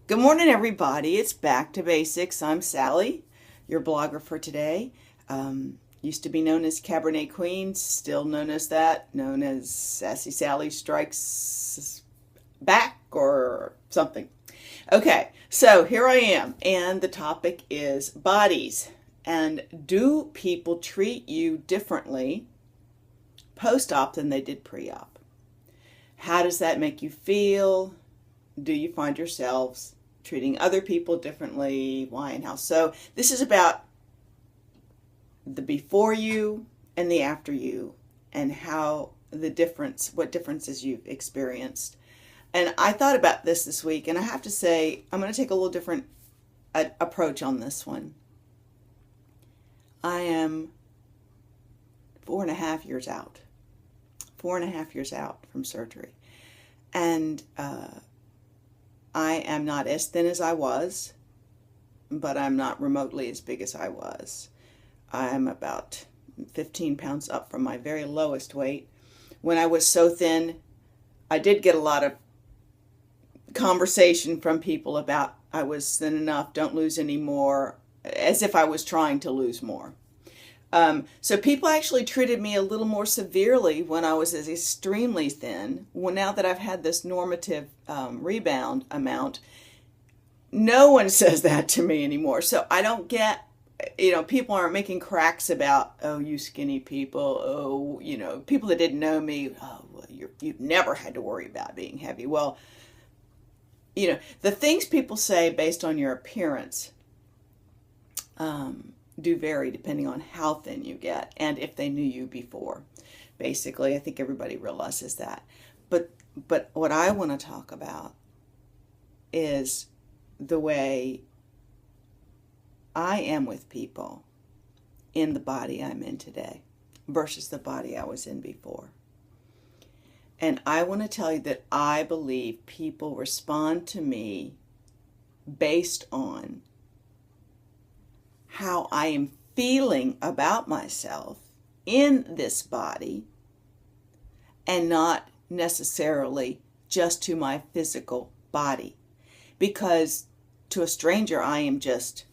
Good morning, everybody. It's Back to Basics. I'm Sally, your blogger for today. Used to be known as Cabernet Queen, still known as that, known as Sassy Sally Strikes Back or something. Okay, so here I am, and the topic is bodies. And do people treat you differently post-op than they did pre-op? How does that make you feel? Do you find yourselves treating other people differently? Why and how? So this is about the before you and the after you, and how what differences you've experienced. And I thought about this week, and I have to say I'm going to take a little different approach on this one. I am 4.5 years out. 4.5 years out from surgery. And I am not as thin as I was, but I'm not remotely as big as I was. I'm about 15 pounds up from my very lowest weight. When I was so thin, I did get a lot of conversation from people about I was thin enough, don't lose any more, as if I was trying to lose more. So people actually treated me a little more severely when I was as extremely thin. Well, now that I've had this normative rebound amount, no one says that to me anymore. So I don't get, people aren't making cracks about, oh, you skinny people, oh, people that didn't know me, oh, well, you've never had to worry about being heavy. Well, the things people say based on your appearance, do vary depending on how thin you get and if they knew you before. Basically, I think everybody realizes that. But what I want to talk about is the way I am with people in the body I'm in today versus the body I was in before. And I want to tell you that I believe people respond to me based on how I am feeling about myself in this body, and not necessarily just to my physical body. Because to a stranger, I am just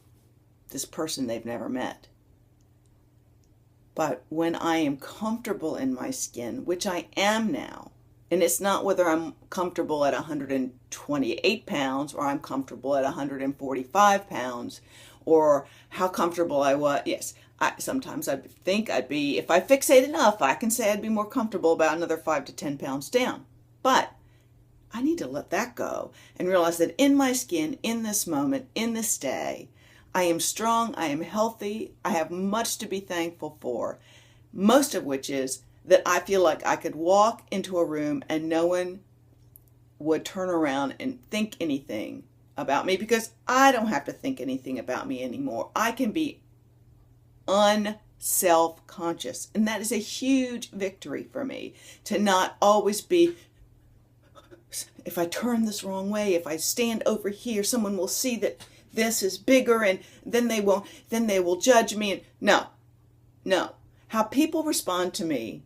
this person they've never met. But when I am comfortable in my skin, which I am now, and it's not whether I'm comfortable at 128 pounds or I'm comfortable at 145 pounds, or how comfortable I was. Yes, sometimes I think I'd be, if I fixate enough, I can say I'd be more comfortable about another 5 to 10 pounds down. But I need to let that go and realize that in my skin, in this moment, in this day, I am strong, I am healthy, I have much to be thankful for, most of which is that I feel like I could walk into a room and no one would turn around and think anything about me, because I don't have to think anything about me anymore. I can be unself-conscious, and that is a huge victory for me, to not always be, if I turn this wrong way, if I stand over here, someone will see that this is bigger, and then they will judge me. And no. How people respond to me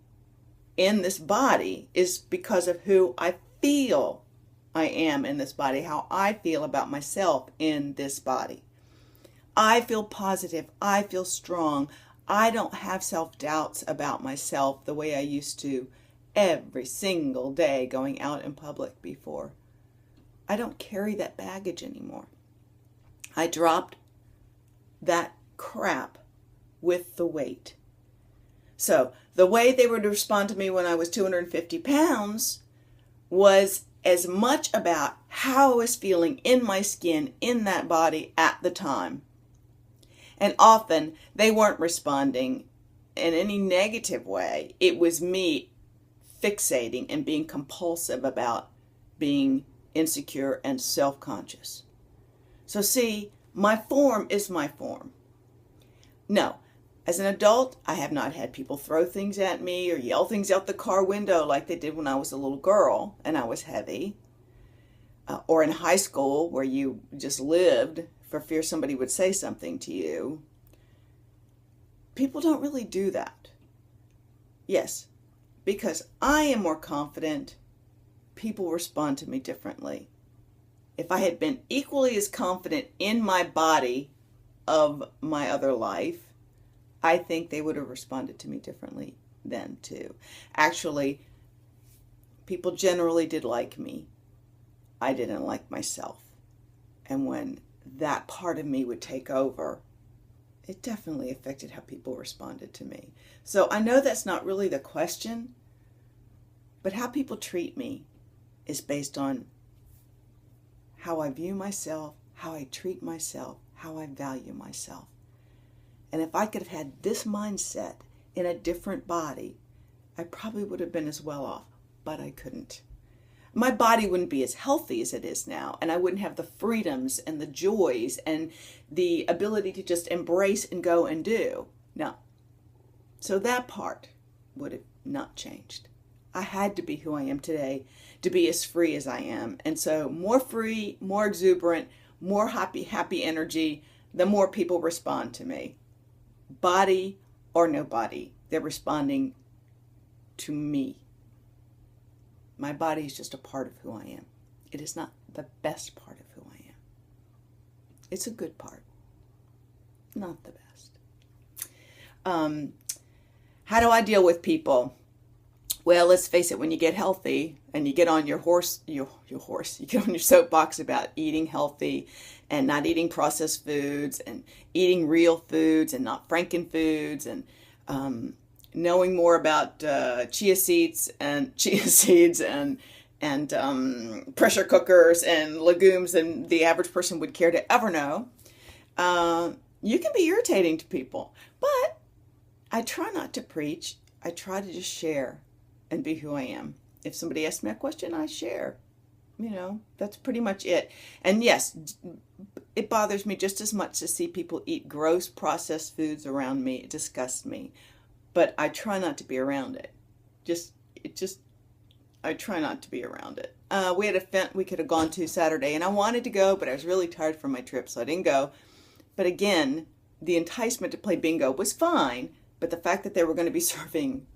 in this body is because of who I feel I am in this body, how I feel about myself in this body. I feel positive. I feel strong. I don't have self-doubts about myself the way I used to every single day going out in public before. I don't carry that baggage anymore. I dropped that crap with the weight. So the way they would respond to me when I was 250 pounds was as much about how I was feeling in my skin, in that body at the time. And often they weren't responding in any negative way. It was me fixating and being compulsive about being insecure and self-conscious. So see, my form is my form. No, as an adult, I have not had people throw things at me or yell things out the car window like they did when I was a little girl and I was heavy. Or in high school, where you just lived for fear somebody would say something to you. People don't really do that. Yes, because I am more confident, people respond to me differently. if I had been equally as confident in my body of my other life, I think they would have responded to me differently then too. Actually, people generally did like me. I didn't like myself. And when that part of me would take over, it definitely affected how people responded to me. So I know that's not really the question, but how people treat me is based on how I view myself, how I treat myself, how I value myself. And if I could have had this mindset in a different body, I probably would have been as well off, but I couldn't. My body wouldn't be as healthy as it is now, and I wouldn't have the freedoms and the joys and the ability to just embrace and go and do. No. So that part would have not changed. I had to be who I am today to be as free as I am. And so more free, more exuberant, more happy energy, the more people respond to me. Body or no body, they're responding to me. My body is just a part of who I am. It is not the best part of who I am. It's a good part, not the best. How do I deal with people? Well, let's face it, when you get healthy and you get on you get on your soapbox about eating healthy and not eating processed foods and eating real foods and not franken-foods and knowing more about chia seeds and pressure cookers and legumes than the average person would care to ever know, you can be irritating to people. But I try not to preach. I try to just share and be who I am. If somebody asks me a question, I share. That's pretty much it. And yes, it bothers me just as much to see people eat gross processed foods around me. It disgusts me. But I try not to be around it. I try not to be around it. We had an event we could have gone to Saturday, and I wanted to go, but I was really tired from my trip, so I didn't go. But again, the enticement to play bingo was fine, but the fact that they were going to be serving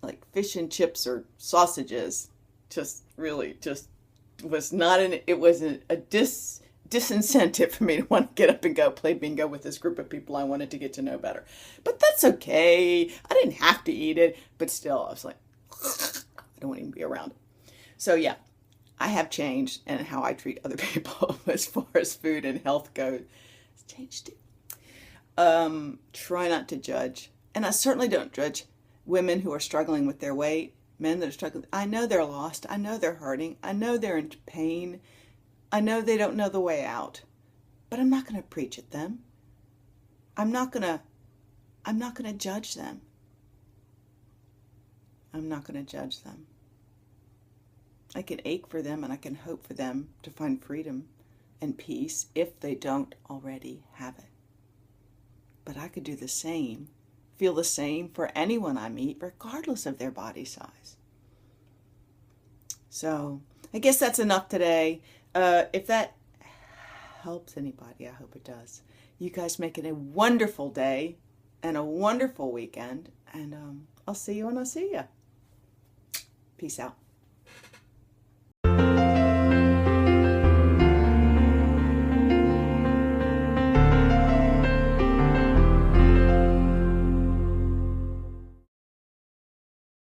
like fish and chips or sausages was not it was a disincentive for me to want to get up and go play bingo with this group of people I wanted to get to know better. But that's okay. I didn't have to eat it, but still I was like, I don't want to even be around it. So yeah, I have changed, and how I treat other people as far as food and health goes has changed too. Try not to judge. And I certainly don't judge women who are struggling with their weight, men that are struggling. I know they're lost. I know they're hurting. I know they're in pain. I know they don't know the way out. But I'm not going to preach at them. I'm not going to judge them. I'm not going to judge them. I can ache for them and I can hope for them to find freedom and peace if they don't already have it. But I could do the same, feel the same for anyone I meet, regardless of their body size. So I guess that's enough today. If that helps anybody, I hope it does. You guys make it a wonderful day and a wonderful weekend. And I'll see you when I see you. Peace out.